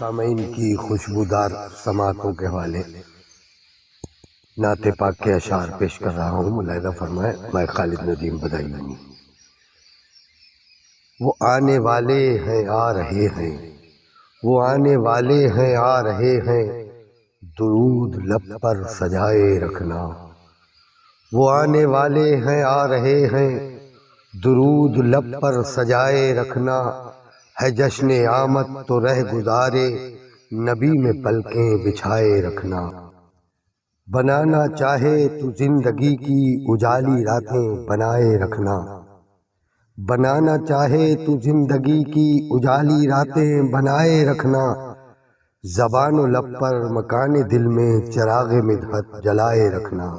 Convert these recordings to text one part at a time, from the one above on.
سامعین کی خوشبودار سماعتوں کے حوالے نعت پاک کے اشعار پیش کر رہا ہوں۔ ملاحظہ فرمائے، میں خالد ندیم بدایونی۔ وہ آنے والے ہیں آ رہے ہیں، وہ آنے والے ہیں آ رہے ہیں، درود لب پر سجائے رکھنا۔ وہ آنے والے ہیں آ رہے ہیں، درود لب پر سجائے رکھنا۔ ہے جشن آمد تو رہ گزارے، نبی میں پلکیں بچھائے رکھنا۔ بنانا چاہے تو زندگی کی اجالی راتیں بنائے رکھنا۔ بنانا چاہے تو زندگی کی اجالی راتیں بنائے رکھنا۔ زبان و لب پر مکان دل میں چراغ مدحت جلائے رکھنا۔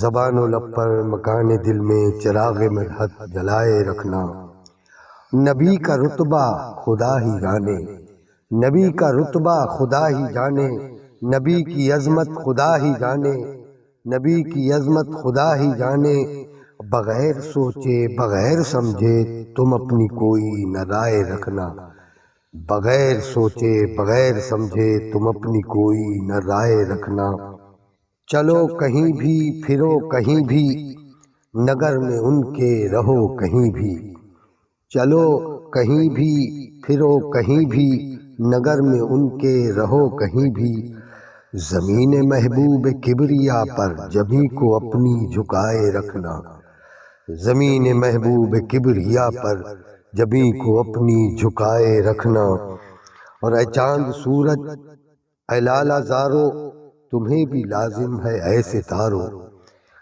زبان و لب پر مکان دل میں چراغ مدحت جلائے رکھنا۔ نبی کا رتبہ خدا ہی جانے، نبی کا رتبہ خدا ہی جانے، نبی کی عظمت خدا ہی جانے، نبی کی عظمت خدا ہی جانے۔ بغیر سوچے بغیر سمجھے تم اپنی کوئی نہ رائے رکھنا۔ بغیر سوچے بغیر سمجھے تم اپنی کوئی نہ رائے رکھنا۔ چلو کہیں بھی پھرو کہیں بھی، نگر میں ان کے رہو کہیں بھی۔ چلو کہیں بھی پھرو کہیں بھی، نگر میں ان کے رہو کہیں بھی۔ زمین محبوب کبریا پر جبھی کو اپنی جھکائے رکھنا۔ زمین محبوب کبریا پر جبھی کو اپنی جھکائے رکھنا۔ اور اے چاند سورج اے لالہ زارو، تمہیں بھی لازم ہے اے ستارو۔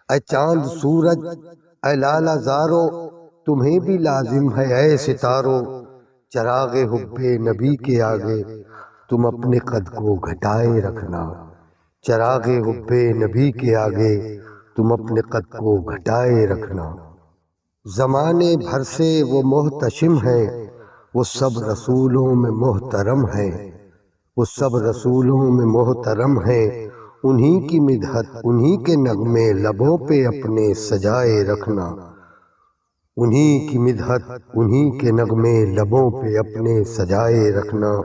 اے چاند سورج اے لالہ زارو، تمہیں بھی لازم ہے اے ستارو۔ چراغ حب نبی کے آگے تم اپنے قد کو گھٹائے رکھنا۔ چراغ حب نبی کے آگے تم اپنے قد کو گھٹائے رکھنا۔ زمانے بھر سے وہ محتشم ہیں، وہ سب رسولوں میں محترم ہیں، وہ سب رسولوں میں محترم ہیں۔ انہی کی مدحت انہی کے نغمے لبوں پہ اپنے سجائے رکھنا۔ انہی کی مدحت انہی کے نغمے لبوں پہ اپنے سجائے رکھنا۔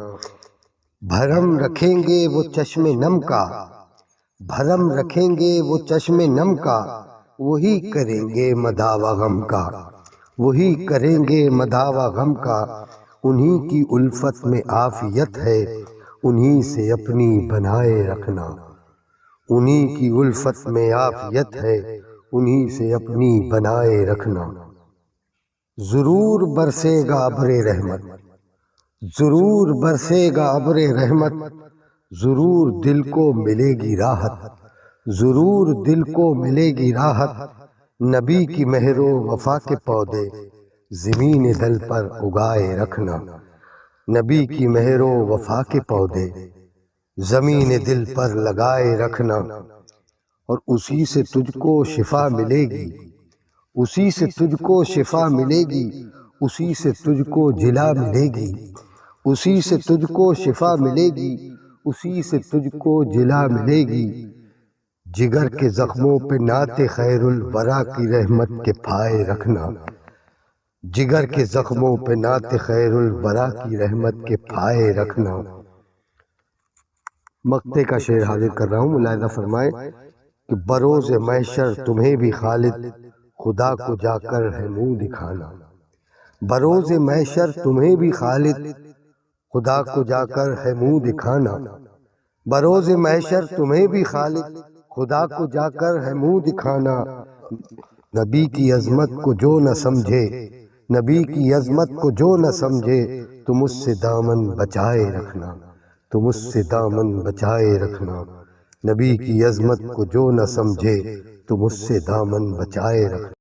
بھرم رکھیں گے وہ چشم نم کا، بھرم رکھیں گے وہ چشم نم کا، وہی کریں گے مداوع غم کا، وہی کریں گے مداوع غم کا۔ انہی کی الفت میں عافیت ہے، انہی سے اپنی بنائے رکھنا۔ انہی کی الفت میں عافیت ہے، انہی سے اپنی بنائے رکھنا۔ ضرور برسے گا ابر رحمت، ضرور برسے گا ابر رحمت، ضرور دل کو ملے گی راحت، ضرور دل کو ملے گی راحت۔ نبی کی مہر و وفا کے پودے زمین دل پر اگائے رکھنا۔ نبی کی مہر و وفا کے پودے زمین دل پر لگائے رکھنا۔ اور اسی سے تجھ کو شفا ملے گی، اسی سے تجھ کو شفا ملے گی، اسی سے تجھ کو جلا ملے گی، اسی سے تجھ کو شفا ملے گی، اسی سے تجھ کو جلا ملے گی۔ جگر کے زخموں پہ نعت خیر الورا کی رحمت کے پھائے رکھنا۔ جگر کے زخموں پہ نعت خیر الورا کی رحمت کے پھائے رکھنا۔ مقطع کا شعر حاضر کر رہا ہوں، ملاحظہ فرمائے کہ بروز محشر تمہیں بھی خالد خدا کو جا کر ہے منہ دکھانا۔ بروز محشر تمہیں بھی خالد خدا کو جا کر ہے منہ دکھانا۔ بروز محشر تمہیں بھی خالد خدا کو جا کر ہے منہ دکھانا۔ نبی کی عظمت کو جو نہ سمجھے، نبی کی عظمت کو جو نہ سمجھے، تم اس سے دامن بچائے رکھنا، تم اس سے دامن بچائے رکھنا۔ نبی کی عظمت کو جو نہ سمجھے، تم اس سے دامن بچائے رکھنا۔